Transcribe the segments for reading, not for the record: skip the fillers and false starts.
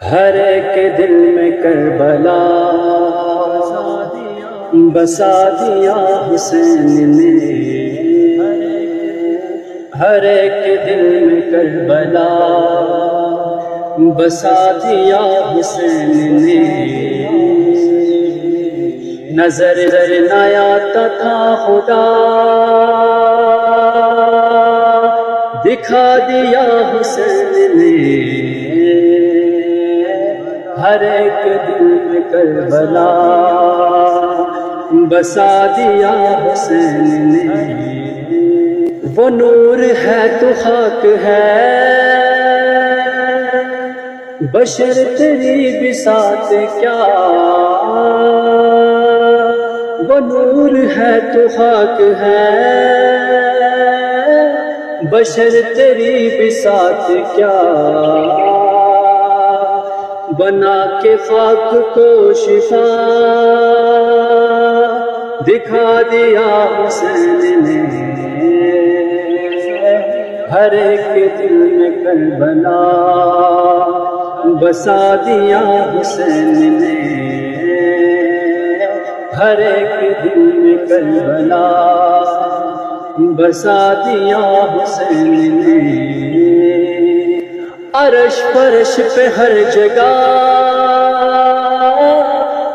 ہر ایک دل میں کربلا بسا دیا حسین نے، ہر ایک دل میں کربلا بسا دیا حسین نے۔ نظر نہ آتا تھا خدا، دکھا دیا حسین نے، ہر ایک دل میں کربلا بسا دیا حسین نے۔ وہ نور ہے تو خاک ہے، بشر تیری بساط کیا، وہ نور ہے تو خاک ہے، بشر تیری بساط کیا، بنا کے خاک کو شفا دکھا دیا حسین نے، ہر ایک دل میں کربلا بسا دیا حسین نے، ہر ایک دل میں کربلا بسا دیا حسین نے۔ عرش فرش پہ ہر جگہ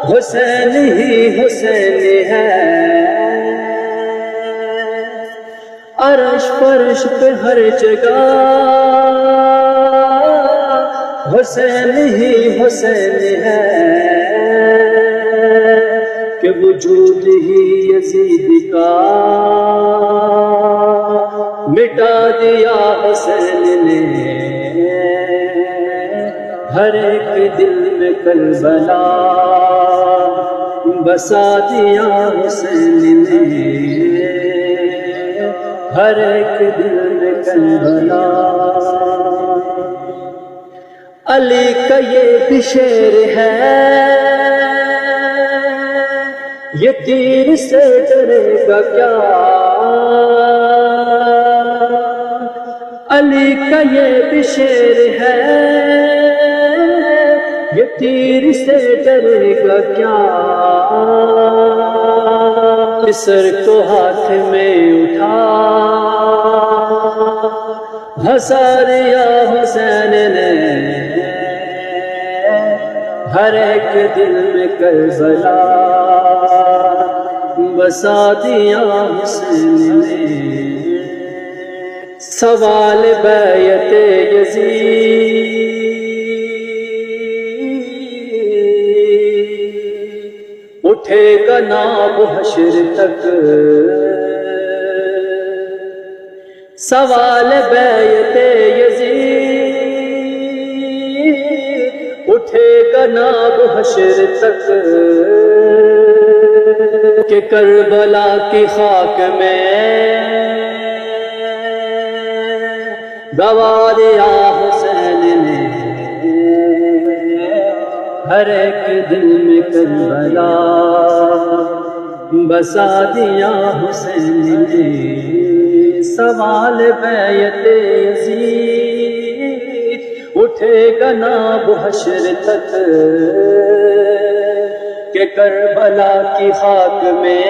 حسین ہی حسین ہے، عرش فرش پہ ہر جگہ حسین ہی حسین ہے، کہ وجود ہی یزید کا مٹا دیا حسین نے، ہر ایک دل میں کربلا بسا دیا حسین نے، ہر ایک دل میں کربلا۔ علی کا یہ بھی شعر ہے، یہ تیر سے ڈرے گا کیا، علی کا یہ بھی شعر ہے، یہ تیر سے ڈرے گا کیا، سر کو ہاتھ میں اٹھا ہنسا دیا حسین نے، ہر ایک دل میں کربلا بسا دیا حسین نے۔ سوال بیعت یزید اٹھے گا ناب حشر تک، سوال بیعت یزید اٹھے گا ناب حشر تک، کہ کربلا کی خاک میں دبا دیا حسین نے، ہر ایک دل میں کربلا بسا دیا حسین نے۔ سوال بیعت یزید اٹھے گا ناب حشر تک، کہ کربلا کی خاک میں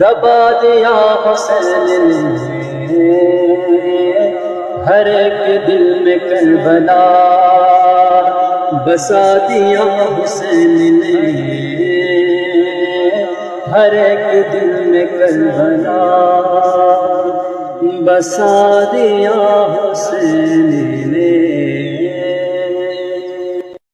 دبا دیا حسین نے، ہر ایک دل میں کربلا بسا دیا حسین نے، ہر ایک دل میں کربلا بسا دیا حسین نے۔